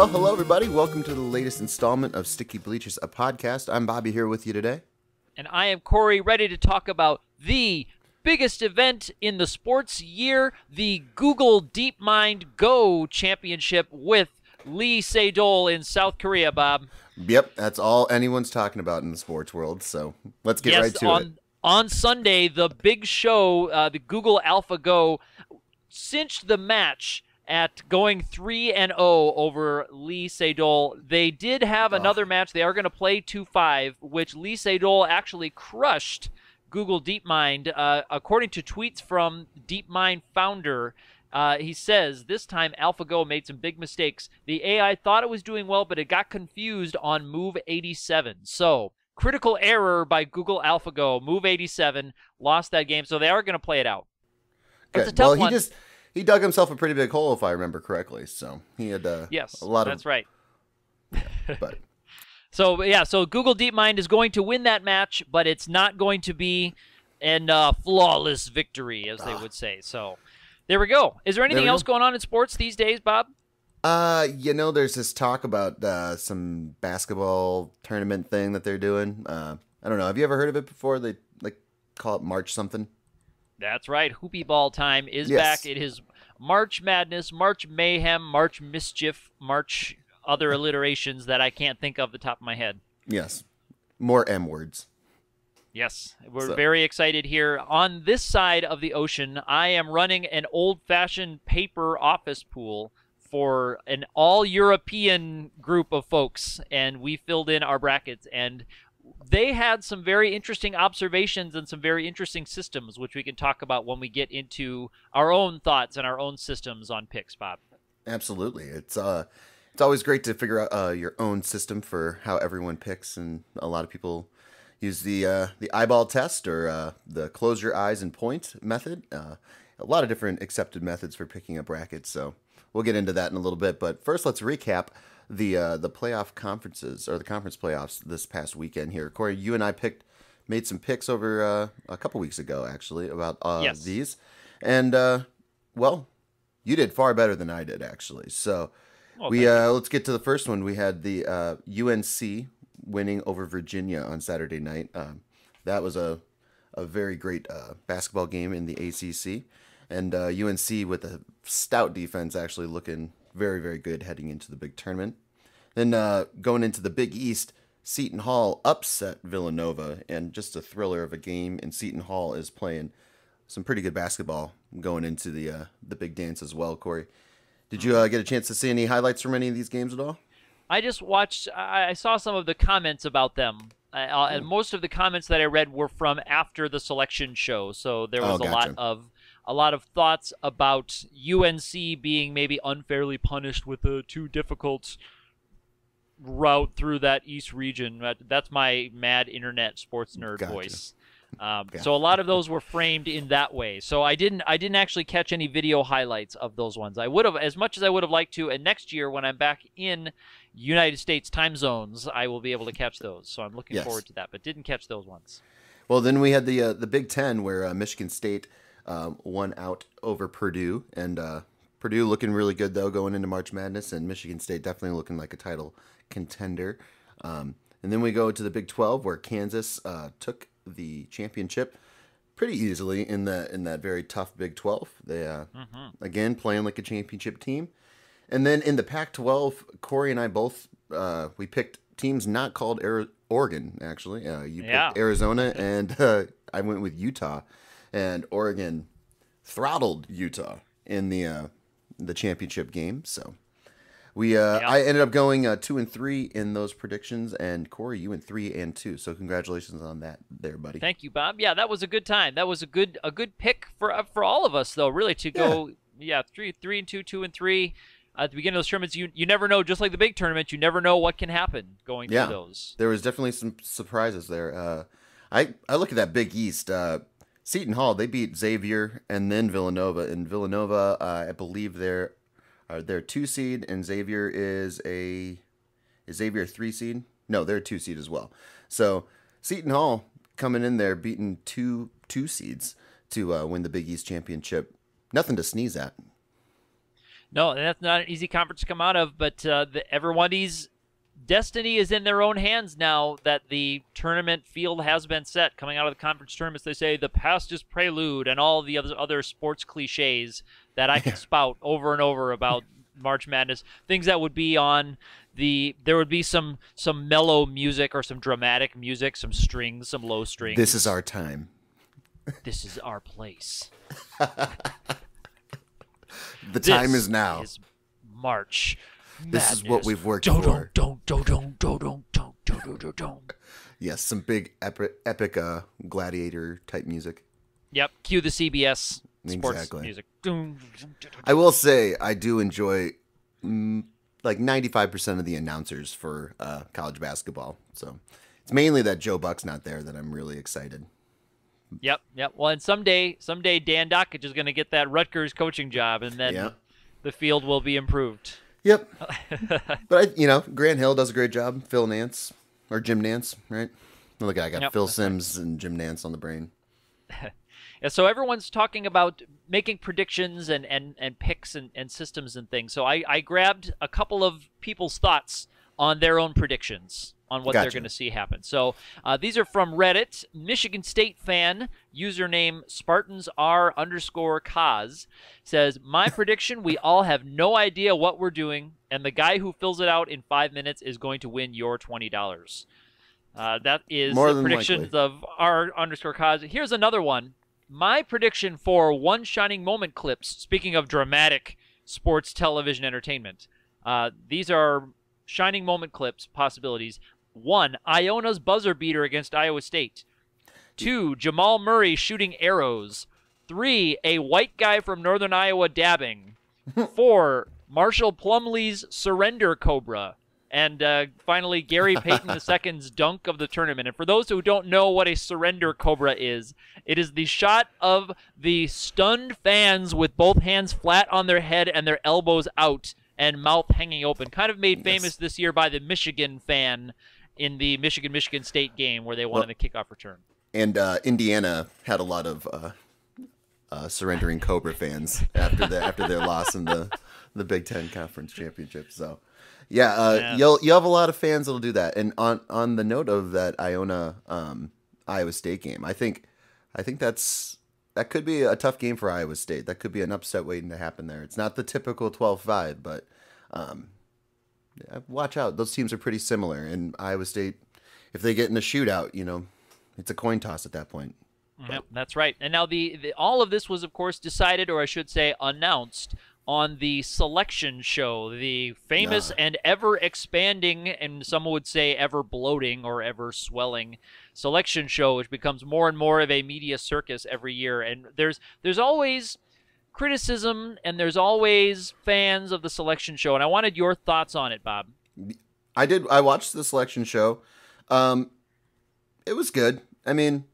Well, hello everybody. Welcome to the latest installment of Sticky Bleachers, a podcast. I'm Bobby here with you today. And I am Corey, ready to talk about the biggest event in the sports year, the Google DeepMind Go Championship with Lee Sedol in South Korea, Bob. Yep, that's all anyone's talking about in the sports world, so let's get right to it. On Sunday, the big show, the Google AlphaGo, cinched the match at going 3-0 over Lee Sedol. They did have another match. They are going to play 2-5, which Lee Sedol actually crushed Google DeepMind. According to tweets from DeepMind founder, he says, this time AlphaGo made some big mistakes. The AI thought it was doing well, but it got confused on move 87. So, critical error by Google AlphaGo. Move 87, lost that game, so they are going to play it out. Good. It's a tough one. He dug himself a pretty big hole, if I remember correctly. So he had a lot of. That's right. But so Google DeepMind is going to win that match, but it's not going to be an flawless victory, as they would say. So there we go. Is there anything else going on in sports these days, Bob? There's this talk about some basketball tournament thing that they're doing. I don't know. Have you ever heard of it before? They call it March something. That's right. Hoopie ball time is back. It is March Madness, March Mayhem, March Mischief, March other alliterations that I can't think of the top of my head. Yes. More M words. Yes. We're very excited here. On this side of the ocean, I am running an old-fashioned paper office pool for an all-European group of folks, and we filled in our brackets, and they had some very interesting observations and some very interesting systems, which we can talk about when we get into our own thoughts and our own systems on picks, Bob. Absolutely. It's always great to figure out your own system for how everyone picks, and a lot of people use the eyeball test or the close your eyes and point method. A lot of different accepted methods for picking a bracket, so we'll get into that in a little bit. But first, let's recap the playoff conferences, or the conference playoffs this past weekend here. Corey, you and I made some picks over a couple weeks ago, actually, about these. And, well, you did far better than I did, actually. So let's get to the first one. We had the UNC winning over Virginia on Saturday night. That was a very great basketball game in the ACC. And UNC with a stout defense actually looking very, very good heading into the big tournament. Then going into the Big East, Seton Hall upset Villanova, and just a thriller of a game. And Seton Hall is playing some pretty good basketball going into the big dance as well. Corey, did you get a chance to see any highlights from any of these games at all? I just watched. I saw some of the comments about them, and most of the comments that I read were from after the selection show. So there was a lot of thoughts about UNC being maybe unfairly punished with a too difficult route through that East region. That's my mad internet sports nerd voice. So a lot of those were framed in that way. So I didn't actually catch any video highlights of those ones. I would have, as much as I would have liked to, and next year when I'm back in United States time zones, I will be able to catch those. So I'm looking forward to that, but didn't catch those ones. Well, then we had the Big Ten, where Michigan State won out over Purdue, and Purdue looking really good though going into March Madness, and Michigan State definitely looking like a title contender. And then we go to the Big 12, where Kansas took the championship pretty easily in that very tough Big 12. They again playing like a championship team. And then in the Pac-12, Corey and I both we picked teams not called Oregon. Actually, you picked Arizona, and I went with Utah. And Oregon throttled Utah in the championship game. So I ended up going 2-3 in those predictions, and Corey, you went 3-2. So congratulations on that, there, buddy. Thank you, Bob. Yeah, that was a good time. That was a good pick for all of us, though. Really, to go 3-2, 2-3 at the beginning of those tournaments. You never know. Just like the big tournament, you never know what can happen going through those. There was definitely some surprises there. I look at that Big East. Seton Hall, they beat Xavier and then Villanova. And Villanova, I believe they're 2 seed, and Xavier is Xavier a 3 seed? No, they're a 2 seed as well. So Seton Hall coming in there beating two seeds to win the Big East championship. Nothing to sneeze at. No, that's not an easy conference to come out of, but everybody's destiny is in their own hands now that the tournament field has been set. Coming out of the conference tournaments, they say the past is prelude and all the other sports cliches that I can spout over and over about March Madness. Things that would be on there would be some mellow music or some dramatic music, some strings, some low strings. This is our time. This is our place. The time is now. Is March This Madness. is what we've worked for. Yes, some big epic gladiator type music. Yep, cue the CBS sports Exactly. music. I will say I do enjoy like 95% of the announcers for college basketball. So it's mainly that Joe Buck's not there that I'm really excited. Yep. Well, and someday Dan Dockich is going to get that Rutgers coaching job, and then the field will be improved. Yep. But Grant Hill does a great job. Phil Nance or Jim Nance, right? Look, I got Phil Simms and Jim Nance on the brain. Yeah, so everyone's talking about making predictions and picks and systems and things. So I grabbed a couple of people's thoughts on their own predictions on what they're going to see happen. So these are from Reddit. Michigan State fan, username SpartansR_Kaz, says, my prediction, we all have no idea what we're doing, and the guy who fills it out in 5 minutes is going to win your $20. That is the predictions of R_Kaz. Here's another one. My prediction for One Shining Moment clips, speaking of dramatic sports television entertainment, these are Shining Moment clips possibilities. 1, Iona's buzzer beater against Iowa State. 2, Jamal Murray shooting arrows. 3, a white guy from Northern Iowa dabbing. 4, Marshall Plumlee's surrender cobra. And finally, Gary Payton II's dunk of the tournament. And for those who don't know what a surrender cobra is, it is the shot of the stunned fans with both hands flat on their head and their elbows out and mouth hanging open. Kind of made famous this year by the Michigan fan in the Michigan State game where they won in the kickoff return. And Indiana had a lot of surrendering Cobra fans after their loss in the Big Ten Conference Championship. So, you'll have a lot of fans that'll do that. And on the note of that Iona Iowa State game, I think that could be a tough game for Iowa State. That could be an upset waiting to happen there. It's not the typical 12-5, but watch out. Those teams are pretty similar. And Iowa State, if they get in a shootout, it's a coin toss at that point. Yep, that's right. And now all of this was, of course, decided, or I should say announced, on the selection show, the famous and ever-expanding, and some would say ever-bloating or ever-swelling selection show, which becomes more and more of a media circus every year. And there's always criticism, and there's always fans of the selection show. And I wanted your thoughts on it, Bob. I did. I watched the selection show. It was good. I mean,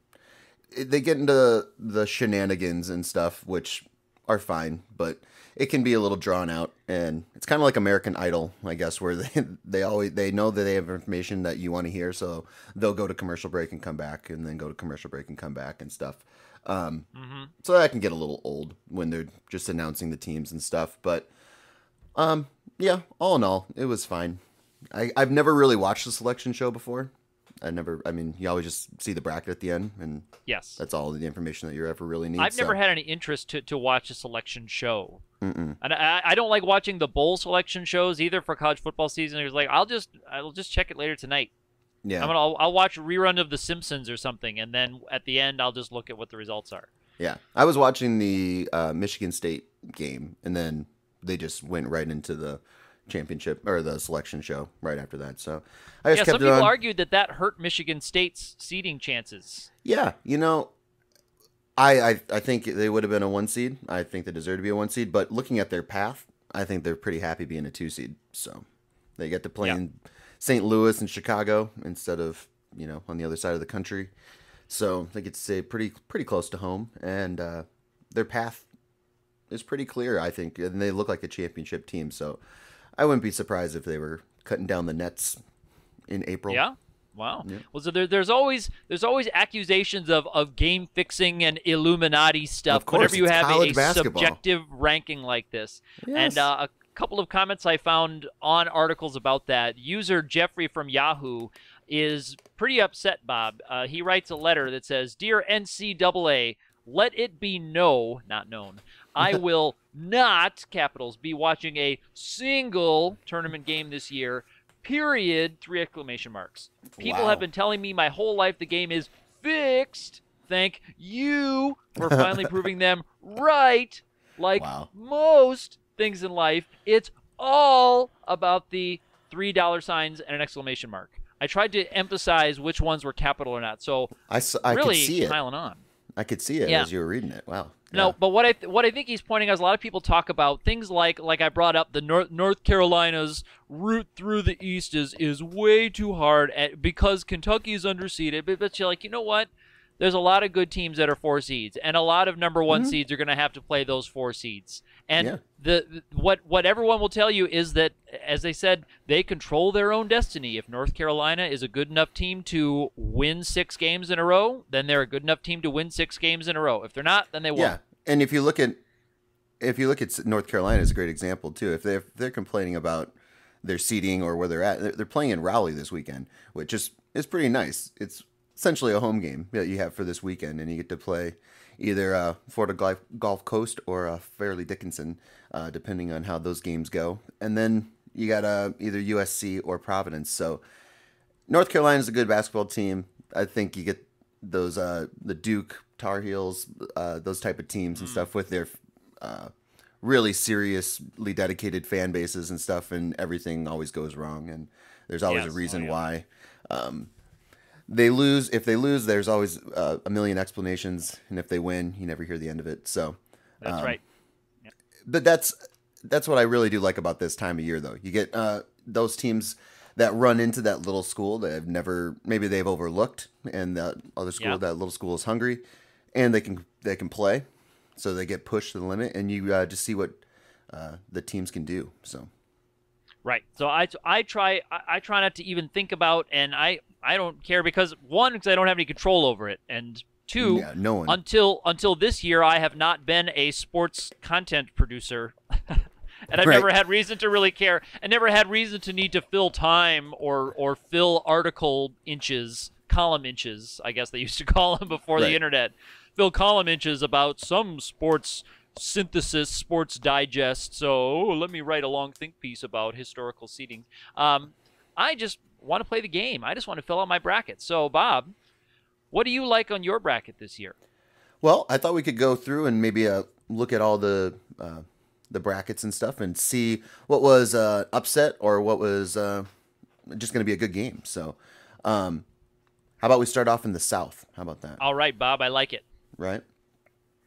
they get into the shenanigans and stuff, which are fine, but it can be a little drawn out, and it's kind of like American Idol, I guess, where they know that they have information that you want to hear, so they'll go to commercial break and come back, and then go to commercial break and come back and stuff. So that can get a little old when they're just announcing the teams and stuff. But yeah, all in all, it was fine. I've never really watched the selection show before. I mean, you always just see the bracket at the end, and that's all the information that you ever really need. I've never had any interest to watch a selection show. And I don't like watching the bowl selection shows either for college football season. It was like, I'll just check it later tonight. Yeah. I'll watch a rerun of The Simpsons or something, and then at the end, I'll just look at what the results are. Yeah. I was watching the Michigan State game, and then they just went right into the championship or the selection show right after that. So I just kept it on. Some people argued that hurt Michigan State's seeding chances. Yeah. I think they would have been a 1 seed. I think they deserve to be a 1 seed, but looking at their path, I think they're pretty happy being a 2 seed. So they get to play in St. Louis and Chicago instead of, on the other side of the country. So they get to stay pretty close to home, and their path is pretty clear, I think, and they look like a championship team. So I wouldn't be surprised if they were cutting down the nets in April. Yeah. Wow. Yeah. Well, so there's always accusations of game fixing and Illuminati stuff. Of course, whenever you it's have college a basketball. subjective ranking like this. Yes. And a couple of comments I found on articles about that. User Jeffrey from Yahoo is pretty upset, Bob. He writes a letter that says, "Dear NCAA, let it be not known. I will not, capitals, be watching a single tournament game this year. Period. 3 exclamation marks. People have been telling me my whole life the game is fixed. Thank you for finally proving them right. Like most things in life, it's all about the $3 signs and an exclamation mark. I tried to emphasize which ones were capital or not. So I really could see it. piling on. I could see it as you were reading it. Wow. No, but what I think he's pointing out is a lot of people talk about things like I brought up the North Carolina's route through the East is way too hard because Kentucky is underseeded. But you're like, you know what? There's a lot of good teams that are 4 seeds, and a lot of number 1 seeds are going to have to play those 4 seeds. And what everyone will tell you is that, as they said, they control their own destiny. If North Carolina is a good enough team to win 6 games in a row, then they're a good enough team to win 6 games in a row. If they're not, then they won't. Yeah, and if you look at North Carolina is a great example too. If they're complaining about their seeding or where they're at, they're playing in Raleigh this weekend, which is pretty nice. It's essentially a home game that you have for this weekend, and you get to play either Florida Gulf Coast or Fairleigh Dickinson, depending on how those games go. And then you got either USC or Providence. So North Carolina is a good basketball team. I think you get those the Duke, Tar Heels, those type of teams and stuff with their really seriously dedicated fan bases and stuff, and everything always goes wrong, and there's always a reason why. They lose. If they lose, there's always a million explanations, and if they win, you never hear the end of it. So that's right. Yep. But that's what I really do like about this time of year, though. You get those teams that run into that little school that maybe they've overlooked, and that other school, that little school is hungry, and they can play, so they get pushed to the limit, and you just see what the teams can do. So. Right. So I try not to even think about, and I don't care because I don't have any control over it, and 2, no one. until this year I have not been a sports content producer, and I've never had reason to really care, and never had reason to need to fill time or fill article inches, column inches, I guess they used to call them before the internet, fill column inches about some sports synthesis, sports digest. So let me write a long think piece about historical seeding. I just want to play the game. I just want to fill out my bracket. So Bob, what do you like on your bracket this year? Well, I thought we could go through and maybe look at all the brackets and stuff and see what was upset or what was just going to be a good game. So how about we start off in the South? How about that? All right, Bob, I like it. Right.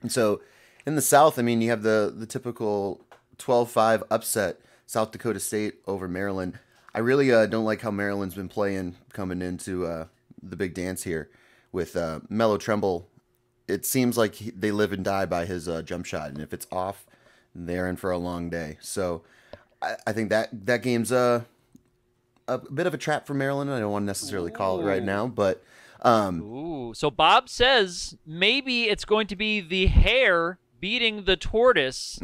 And so in the South, I mean, you have the typical 12-5 upset, South Dakota State over Maryland. I really don't like how Maryland's been playing coming into the big dance here with Melo Tremble. It seems like they live and die by his jump shot, and if it's off, they're in for a long day. So I think that game's a bit of a trap for Maryland. I don't want to necessarily call it right now, but so Bob says maybe it's going to be the hare beating the tortoise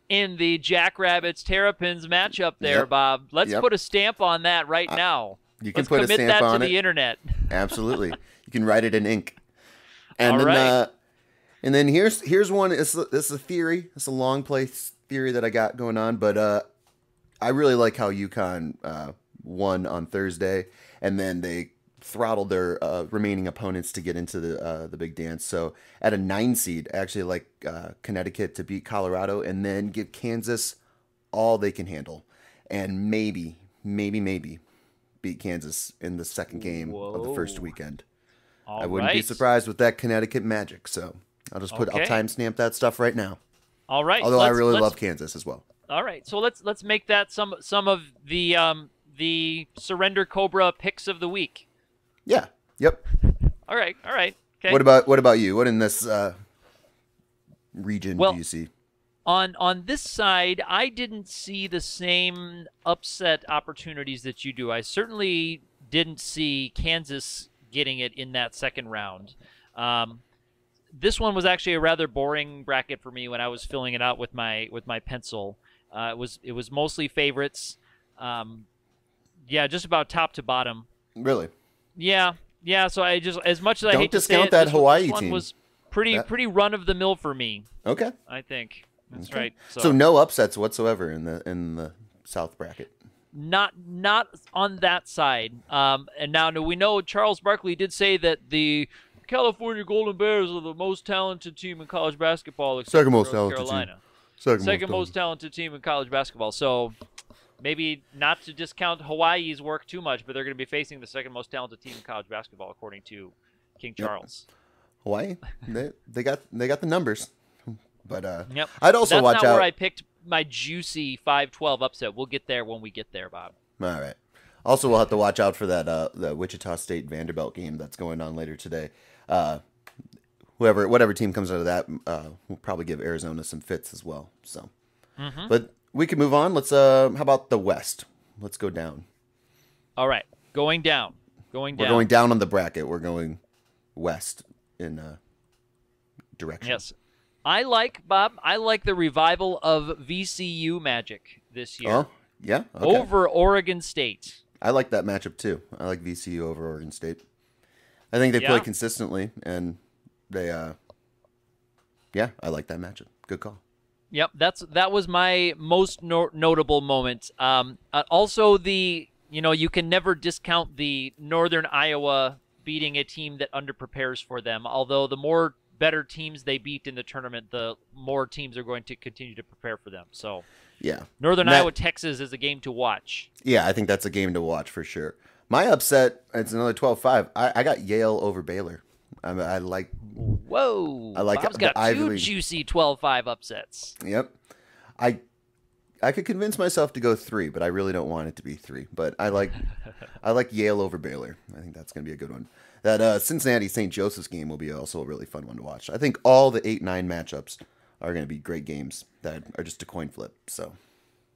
in the Jackrabbits Terrapins matchup there, Bob. Let's put a stamp on that right now. You can Let's put a commit stamp that on to it. the internet. Absolutely. You can write it in ink. And All then right. and then here's one. It's a theory. It's a long play theory that I got going on, but I really like how UConn won on Thursday, and then they throttled their remaining opponents to get into the big dance. So at a 9 seed, I actually like Connecticut to beat Colorado and then give Kansas all they can handle, and maybe beat Kansas in the second game of the first weekend. I wouldn't be surprised with that Connecticut magic. So I'll just I'll timestamp that stuff right now. All right. Although I really love Kansas as well. All right. So let's make that some of the Surrender Cobra picks of the week. Yeah. Yep. All right. Okay. What about you? What in this region do you see? On this side, I didn't see the same upset opportunities that you do. I certainly didn't see Kansas getting it in that second round. This one was actually a rather boring bracket for me when I was filling it out with my pencil. It was mostly favorites. Just about top to bottom. Really? Yeah. So I just, as much as I Don't hate to say discount it, that this Hawaii one team. was pretty run of the mill for me. Okay. I think that's Okay. right. So no upsets whatsoever in the South bracket. Not on that side. And now we know Charles Barkley did say that the California Golden Bears are the most talented team in college basketball, except Second for most North talented Carolina. team. Second most talented team in college basketball. So maybe not to discount Hawaii's work too much, but they're going to be facing the second most talented team in college basketball, according to King Charles. Hawaii, they got the numbers, but yep. I'd also That's watch not out. Where I picked my juicy 5-12 upset. We'll get there when we get there, Bob. All right. Also, we'll have to watch out for that the Wichita State Vanderbilt game that's going on later today. Whatever team comes out of that, will probably give Arizona some fits as well. So, but we can move on. Let's how about the West? Let's go down. All right, going down. We're going down on the bracket. We're going west in direction. Yes, I like the revival of VCU Magic this year. Oh, yeah, okay. Over Oregon State. I like that matchup too. I like VCU over Oregon State. I think they play consistently, and they, I like that matchup. Good call. Yep, that was my most notable moment. Also, you can never discount the Northern Iowa beating a team that underprepares for them. Although the more better teams they beat in the tournament, the more teams are going to continue to prepare for them. So yeah, Northern Iowa, Texas is a game to watch. Yeah, I think that's a game to watch for sure. My upset, it's another 12-5. I got Yale over Baylor. I like. Whoa! I like. Bob's got two juicy 12-5 upsets. Yep. I could convince myself to go 3, but I really don't want it to be 3. But I like Yale over Baylor. I think that's going to be a good one. That Cincinnati St. Joseph's game will be also a really fun one to watch. I think all the 8-9 matchups are going to be great games that are just a coin flip. So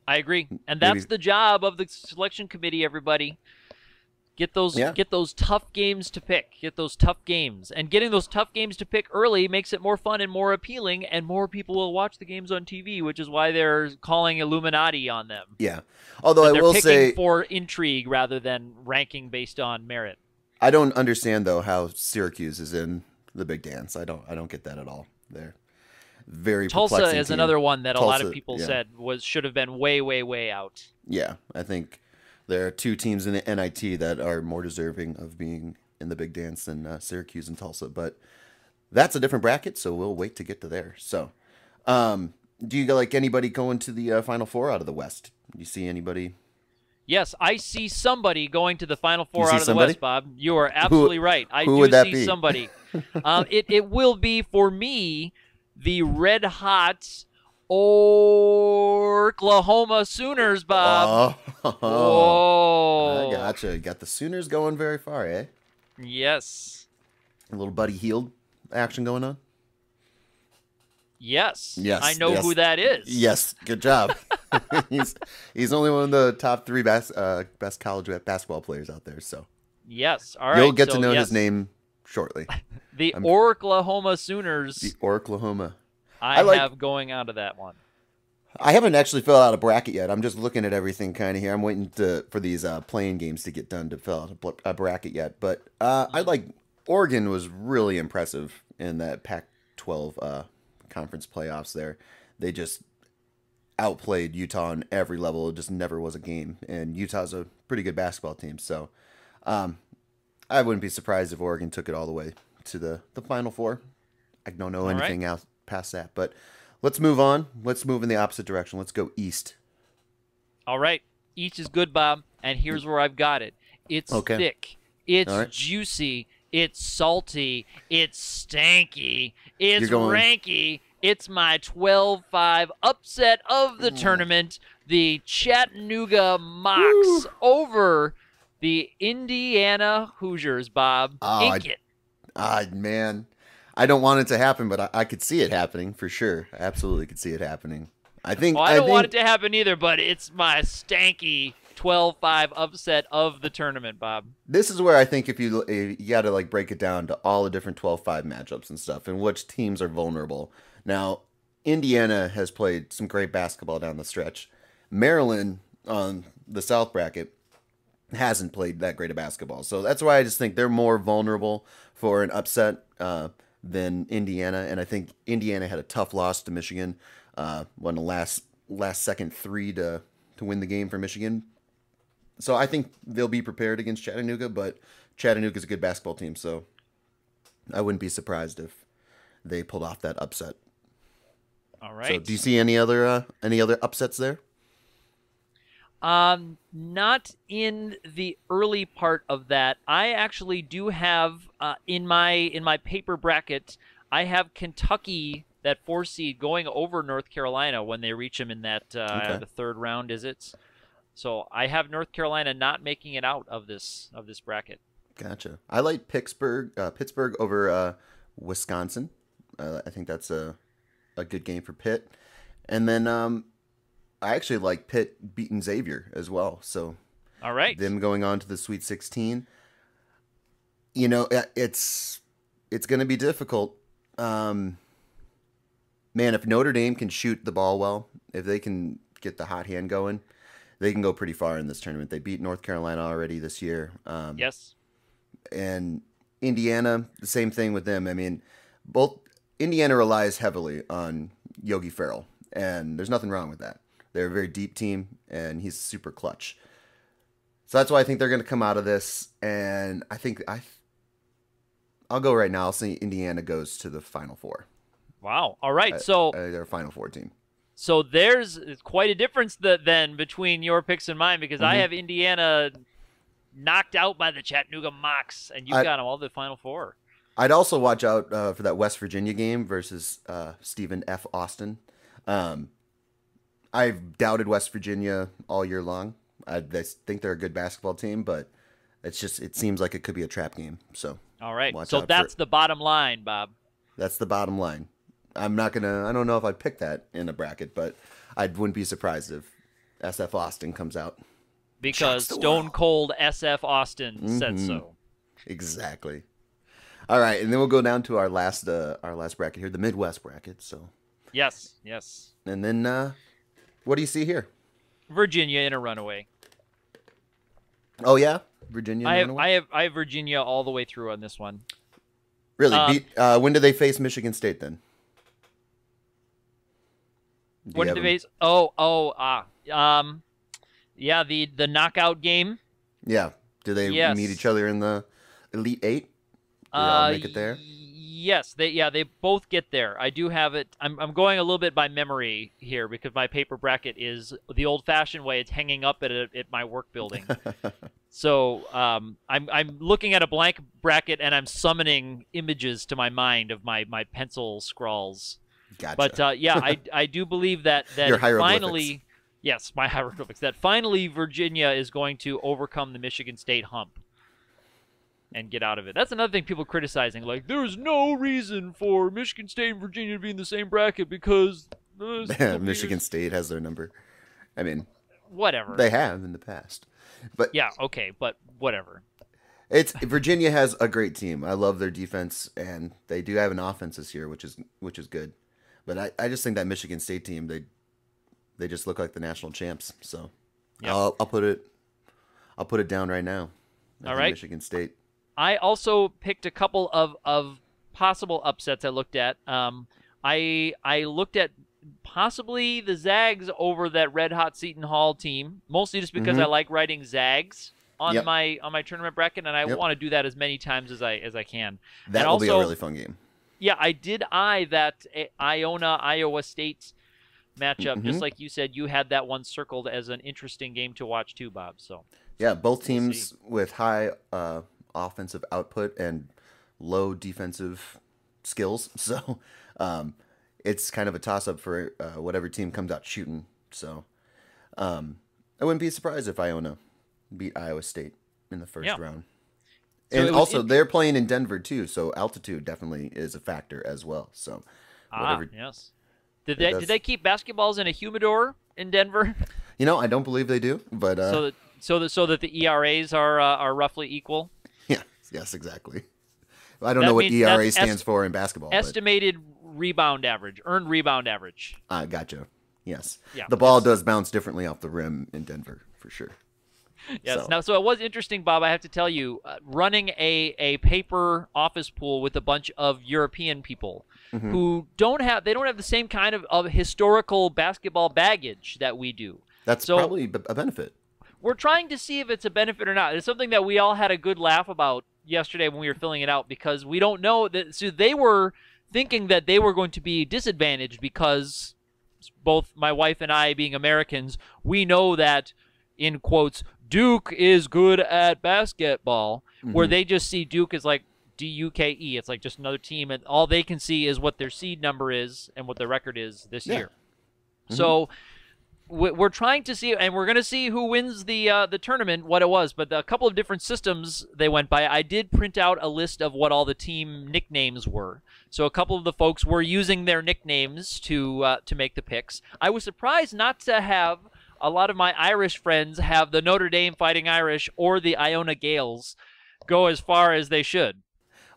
I agree, and that's the job of the selection committee. Everybody, get those tough games to pick. Get those tough games, and getting those tough games to pick early makes it more fun and more appealing, and more people will watch the games on TV, which is why they're calling Illuminati on them. Yeah, although I will say for intrigue rather than ranking based on merit. I don't understand though how Syracuse is in the Big Dance. I don't get that at all. They're very Tulsa is team. another one that a lot of people said should have been way out. Yeah, I think there are two teams in the NIT that are more deserving of being in the Big Dance than Syracuse and Tulsa, but that's a different bracket, so we'll wait to get to there. So, do you like anybody going to the Final Four out of the West? You see anybody? Yes, I see somebody going to the Final Four out of the West, Bob. You are absolutely right. I do see somebody. It will be, for me, the red-hot Oklahoma Sooners, Bob. Oh, I gotcha. You got the Sooners going very far, eh? Yes. A little Buddy Hield action going on? Yes. I know who that is. Yes, good job. he's only one of the top 3 best college basketball players out there. So yes, all right. You'll get to know his name shortly. The Oklahoma Sooners. The Oklahoma. I have going out of that one. I haven't actually filled out a bracket yet. I'm just looking at everything kind of here. I'm waiting for these playing games to get done to fill out a bracket yet. But I like Oregon was really impressive in that Pac-12 conference playoffs there. They just outplayed Utah on every level. It just never was a game. And Utah's a pretty good basketball team. So I wouldn't be surprised if Oregon took it all the way to the Final Four. I don't know anything else past that. But let's move on. Let's move in the opposite direction. Let's go east. All right. East is good, Bob. And here's where I've got it. It's thick. It's juicy. It's salty. It's stanky. It's ranky. It's my 12-5 upset of the tournament. The Chattanooga Mocs over the Indiana Hoosiers, Bob. Ink it. Man. I don't want it to happen, but I could see it happening for sure. I absolutely could see it happening. I don't want it to happen either, but it's my stanky 12-5 upset of the tournament, Bob. This is where I think if you got to like break it down to all the different 12-5 matchups and stuff and which teams are vulnerable. Now, Indiana has played some great basketball down the stretch. Maryland on the South bracket hasn't played that great of basketball. So that's why I just think they're more vulnerable for an upset than Indiana. And I think Indiana had a tough loss to Michigan. Won the last second three to win the game for Michigan. So I think they'll be prepared against Chattanooga, but Chattanooga's a good basketball team, so I wouldn't be surprised if they pulled off that upset. All right. So do you see any other upsets there? Not in the early part of that. I actually do have in my paper bracket, I have Kentucky, that 4 seed, going over North Carolina when they reach them in that the third round. Is it? So I have North Carolina not making it out of this bracket. Gotcha. I like Pittsburgh over Wisconsin. I think that's a good game for Pitt. And then I actually like Pitt beating Xavier as well. So all right, them going on to the Sweet 16. You know, it's going to be difficult. Man, if Notre Dame can shoot the ball well, if they can get the hot hand going, they can go pretty far in this tournament. They beat North Carolina already this year. Yes. And Indiana, the same thing with them. I mean, both Indiana relies heavily on Yogi Ferrell, and there's nothing wrong with that. They're a very deep team, and he's super clutch. So that's why I think they're going to come out of this, and I think I'll go right now. I'll say Indiana goes to the Final Four. Wow. All right. So they're a Final Four team. So there's quite a difference then between your picks and mine, because I have Indiana knocked out by the Chattanooga Mocs, and you've got them all the Final Four. I'd also watch out for that West Virginia game versus Stephen F. Austin. I've doubted West Virginia all year long. I think they're a good basketball team, but it seems like it could be a trap game. So all right, so that's the bottom line, Bob. That's the bottom line. I don't know if I'd pick that in a bracket, but I wouldn't be surprised if SF Austin comes out. Because Stone Cold SF Austin said so. Exactly. All right, and then we'll go down to our last bracket here, the Midwest bracket. So yes. And then what do you see here? Virginia in a runaway. Oh yeah, Virginia. I have Virginia all the way through on this one. Really? When do they face Michigan State then? When did they face? Yeah, the knockout game. Yeah. Do they meet each other in the Elite Eight? Do they all make it there? Yes, they both get there. I do have it. I'm going a little bit by memory here because my paper bracket is the old-fashioned way. It's hanging up at my work building. So I'm looking at a blank bracket and I'm summoning images to my mind of my pencil scrawls. Gotcha. But I do believe that Your finally, yes, my hieroglyphics. That finally Virginia is going to overcome the Michigan State hump and get out of it. That's another thing people criticizing, like there's no reason for Michigan State and Virginia to be in the same bracket because Michigan State has their number. I mean, whatever. They have in the past. But yeah, okay, but whatever. Virginia has a great team. I love their defense, and they do have an offense this year, which is good. But I just think that Michigan State team, they just look like the national champs. So yep. I'll put it down right now. All right, Michigan State. I also picked a couple of possible upsets I looked at. I looked at possibly the Zags over that Red Hot Seton Hall team, mostly just because I like writing Zags on my tournament bracket, and I want to do that as many times as I can. That will be a really fun game. Yeah, I did that Iowa State matchup, just like you said. You had that one circled as an interesting game to watch too, Bob. So yeah, both teams with high offensive output and low defensive skills. So it's kind of a toss-up for whatever team comes out shooting. So I wouldn't be surprised if Iona beat Iowa State in the first round. So and also, they're playing in Denver, too, so altitude definitely is a factor as well. So, yes. Did they keep basketballs in a humidor in Denver? You know, I don't believe they do, but so that the ERAs are roughly equal. Yeah. Yes, exactly. I don't That know what means ERA stands for in basketball. Estimated rebound average, earned rebound average. Gotcha. Yes. Yeah. The ball does bounce differently off the rim in Denver, for sure. Yes. So. Now, so it was interesting, Bob. I have to tell you, running a paper office pool with a bunch of European people who don't have the same kind of historical basketball baggage that we do. That's probably a benefit. We're trying to see if it's a benefit or not. It's something that we all had a good laugh about yesterday when we were filling it out, because we don't know that. So they were thinking that they were going to be disadvantaged because both my wife and I, being Americans, we know that, in quotes, Duke is good at basketball, where they just see Duke as like DUKE. It's like just another team, and all they can see is what their seed number is and what their record is this year. So we're trying to see, and we're going to see who wins the tournament, what it was. But a couple of different systems they went by. I did print out a list of what all the team nicknames were. So a couple of the folks were using their nicknames to make the picks. I was surprised not to have a lot of my Irish friends have the Notre Dame Fighting Irish or the Iona Gales go as far as they should.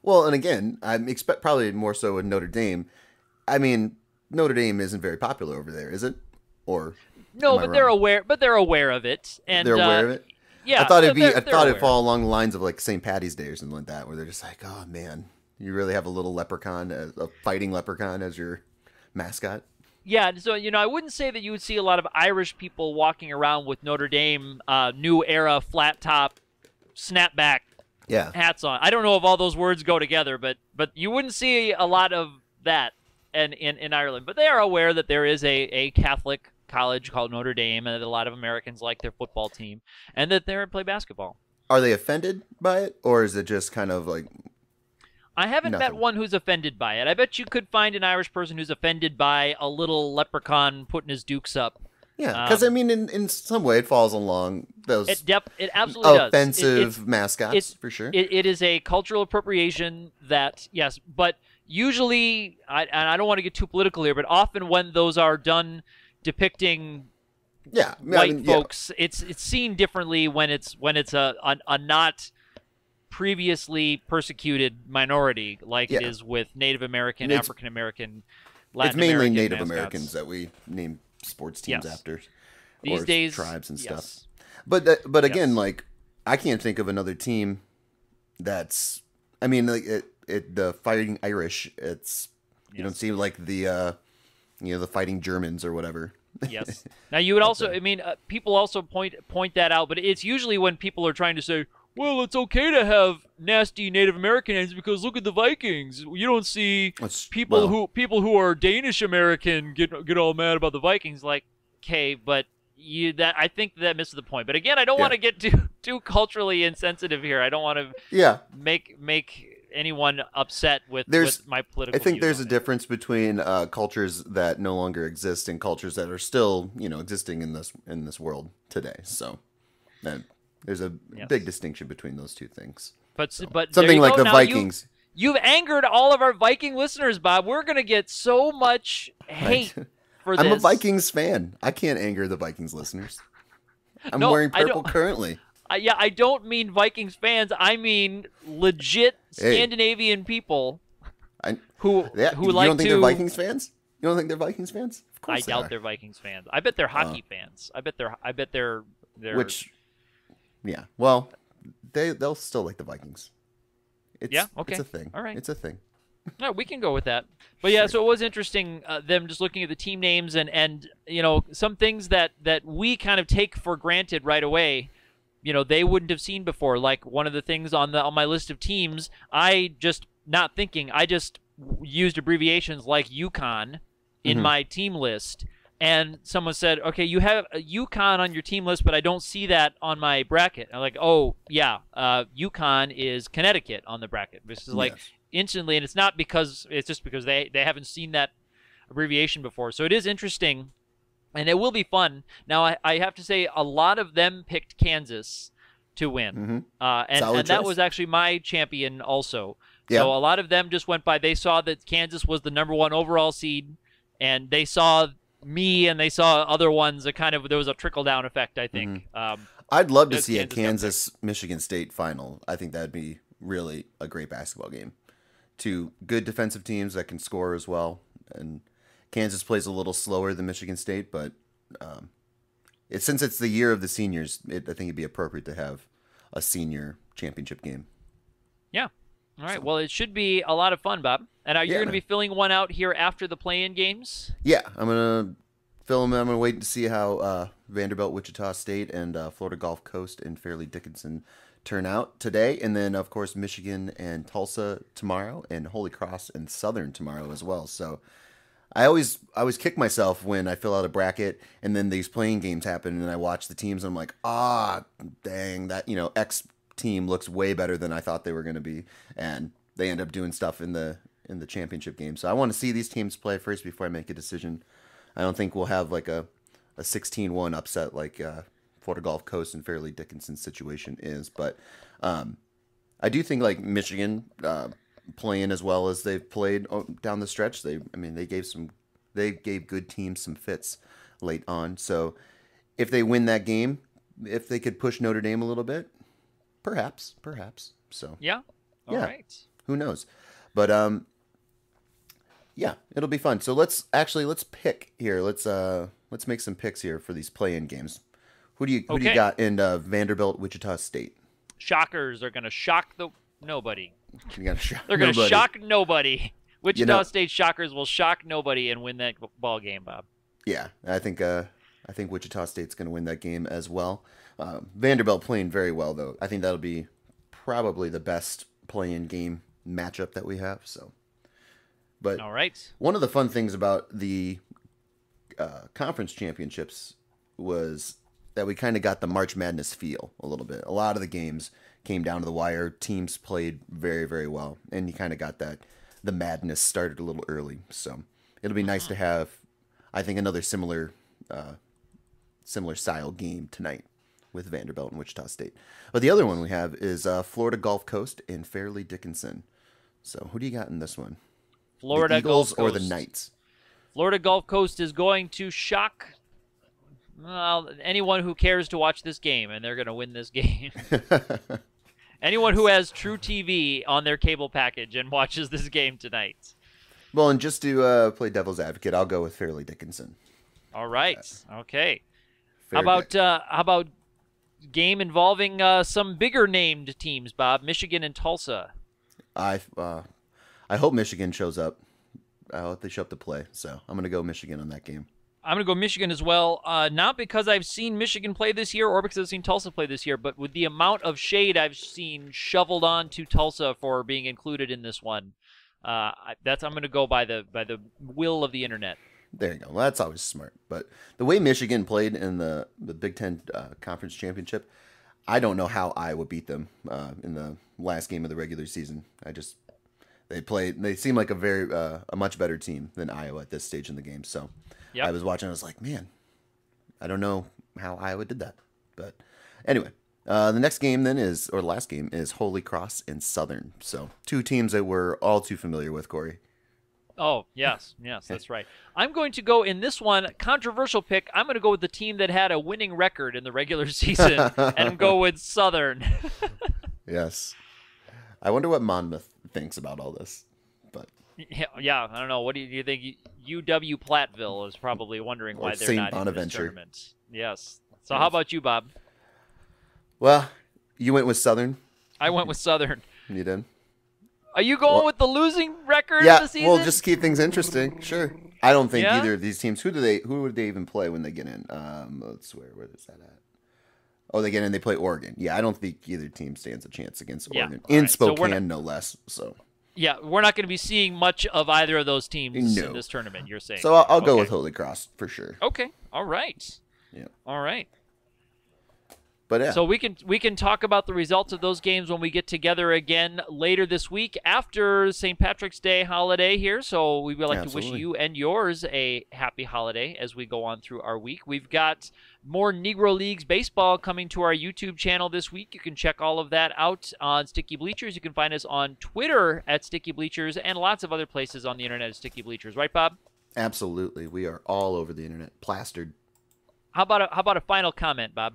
Well, and again, I expect probably more so with Notre Dame. I mean, Notre Dame isn't very popular over there, is it? Or no, but they're aware. But they're aware of it, and they're aware of it. Yeah, I thought it'd fall along the lines of like St. Patty's Day or something like that, where they're just like, oh man, you really have a little leprechaun, a fighting leprechaun as your mascot. Yeah, so I wouldn't say that you would see a lot of Irish people walking around with Notre Dame new era flat top snapback hats on. I don't know if all those words go together, but you wouldn't see a lot of that in Ireland. But they are aware that there is a Catholic college called Notre Dame, and that a lot of Americans like their football team, and that they play basketball. Are they offended by it, or is it just kind of like... I haven't met one who's offended by it. I bet you could find an Irish person who's offended by a little leprechaun putting his dukes up. Yeah, because I mean, in some way, it falls along those it absolutely offensive mascots, for sure. It is a cultural appropriation that, yes, but usually, and I don't want to get too political here, but often when those are done depicting white folks, it's seen differently when it's a not previously persecuted minority, like it is with Native American, African American, Latin American. It's mainly Native mascots. Americans that we name sports teams after. These days, tribes and stuff. But again, like, I can't think of another team that's... I mean, like the Fighting Irish. It's you don't see like the the Fighting Germans or whatever. Yes. Now you would also, I mean, people also point that out, but it's usually when people are trying to say, well, it's okay to have nasty Native American names because look at the Vikings. You don't see people who are Danish American get all mad about the Vikings. Like, okay, but I think that misses the point. But again, I don't want to get too culturally insensitive here. I don't want to make anyone upset with my political. I think there's a it. difference between cultures that no longer exist and cultures that are still existing in this world today. So, there's a big distinction between those two things. But something like the Vikings. You've angered all of our Viking listeners, Bob. We're gonna get so much hate for this. I'm a Vikings fan. I can't anger the Vikings listeners. I'm wearing purple currently. I don't mean Vikings fans. I mean legit Scandinavian people who like to... You don't think they're Vikings fans? You don't think they're Vikings fans? Of course I doubt they're Vikings fans. I bet they're hockey fans. I bet they're which... Yeah, well, they'll still like the Vikings. Okay. It's a thing. All right. It's a thing. No, we can go with that. But yeah, so it was interesting them just looking at the team names and some things that we kind of take for granted right away. They wouldn't have seen before. Like one of the things on my list of teams, I just used abbreviations like UConn in my team list. And someone said, okay, you have a UConn on your team list, but I don't see that on my bracket. I'm like, oh, yeah, UConn is Connecticut on the bracket. This is like instantly, and it's just because they haven't seen that abbreviation before. So it is interesting, and it will be fun. Now, I have to say, a lot of them picked Kansas to win. And that was actually my champion also. Yeah. So a lot of them just went by, they saw that Kansas was the #1 overall seed, and they saw me and they saw other ones, there was a trickle down effect, I think. I'd love to see a Kansas Kansas-Michigan State final. I think that'd be really a great basketball game. Two good defensive teams that can score as well. And Kansas plays a little slower than Michigan State, but since it's the year of the seniors, I think it'd be appropriate to have a senior championship game. Yeah. All right. So, well, it should be a lot of fun, Bob. And are you going to be filling one out here after the play-in games? Yeah, I'm going to film. I'm going to wait to see how Vanderbilt, Wichita State, and Florida Gulf Coast and Fairleigh Dickinson turn out today. And then, of course, Michigan and Tulsa tomorrow, and Holy Cross and Southern tomorrow as well. So I always kick myself when I fill out a bracket and then these playing games happen and I watch the teams and I'm like, dang, that, X team looks way better than I thought they were going to be. And they end up doing stuff in the championship game. So I want to see these teams play first before I make a decision. I don't think we'll have like a 16-1 upset like Florida Gulf Coast and Fairleigh Dickinson situation is. But I do think like Michigan playing as well as they've played down the stretch. They gave good teams some fits late on. So if they win that game, if they could push Notre Dame a little bit, perhaps. So yeah, all right. Who knows? But yeah, it'll be fun. So let's pick here. Let's make some picks here for these play-in games. Who do you got in Vanderbilt, Wichita State? Shockers are going to shock nobody. They're going to shock nobody. Wichita State Shockers will shock nobody and win that ball game, Bob. Yeah, I think Wichita State's going to win that game as well. Vanderbilt playing very well though. I think that'll be probably the best play-in game matchup that we have. So, but all right. One of the fun things about the conference championships was that we kind of got the March Madness feel a little bit. A lot of the games came down to the wire. Teams played very, very well, and you kind of got the madness started a little early. So it'll be nice to have, I think, another similar style game tonight with Vanderbilt and Wichita State. But the other one we have is Florida Gulf Coast and Fairleigh Dickinson. So who do you got in this one? Florida the Eagles Gulf Coast or the Knights? Florida Gulf Coast is going to shock anyone who cares to watch this game, and they're going to win this game. Anyone who has True TV on their cable package and watches this game tonight. Well, and just to play devil's advocate, I'll go with Fairleigh Dickinson. All right. Okay. How about game involving some bigger named teams, Bob? Michigan and Tulsa. I hope Michigan shows up. I hope they show up to play. So I'm going to go Michigan on that game. I'm going to go Michigan as well, not because I've seen Michigan play this year or because I've seen Tulsa play this year, but with the amount of shade I've seen shoveled on to Tulsa for being included in this one. I'm going to go by the will of the internet. There you go. Well, that's always smart. But the way Michigan played in the Big Ten Conference Championship, I don't know how Iowa beat them in the last game of the regular season. They seem like a much better team than Iowa at this stage in the game. So yep. I was watching, I was like, man, I don't know how Iowa did that. But anyway, the next game then the last game is Holy Cross and Southern. So two teams that we're all too familiar with, Corey. Oh, yes, that's right. I'm going to go in this one, controversial pick. I'm going to go with the team that had a winning record in the regular season and go with Southern. Yes. I wonder what Monmouth thinks about all this. But yeah, I don't know. What do you think? UW Platteville is probably wondering why they're not in this tournament. Yes. So how about you, Bob? Well, you went with Southern. I went with Southern. You did? Are you going with the losing record of the season? Yeah, well, just keep things interesting. Sure. I don't think either of these teams. Who would they even play when they get in? Let's where is that at? Oh, they get in. They play Oregon. Yeah, I don't think either team stands a chance against Oregon in Spokane, no less. So. Yeah, we're not going to be seeing much of either of those teams in this tournament. You're saying. So I'll go with Holy Cross for sure. Okay. All right. Yeah. All right. But yeah. So we can talk about the results of those games when we get together again later this week after St. Patrick's Day holiday here. So we would like to wish you and yours a happy holiday as we go on through our week. We've got more Negro Leagues baseball coming to our YouTube channel this week. You can check all of that out on Sticky Bleachers. You can find us on Twitter at Sticky Bleachers and lots of other places on the internet at Sticky Bleachers. Right, Bob? Absolutely. We are all over the internet, plastered. How about a final comment, Bob?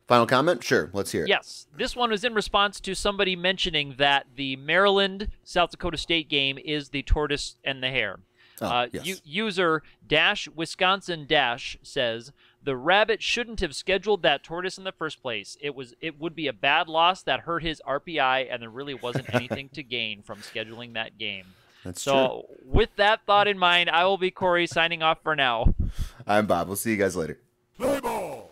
Final comment? Sure. Let's hear it. Yes, this one was in response to somebody mentioning that the Maryland South Dakota State game is the tortoise and the hare. Yes. User dash Wisconsin dash says the Rabbit shouldn't have scheduled that tortoise in the first place. It would be a bad loss that hurt his RPI, and there really wasn't anything to gain from scheduling that game. That's so, true. With that thought in mind, I will be Corey signing off for now. I'm Bob. We'll see you guys later. Play ball!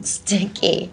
Sticky.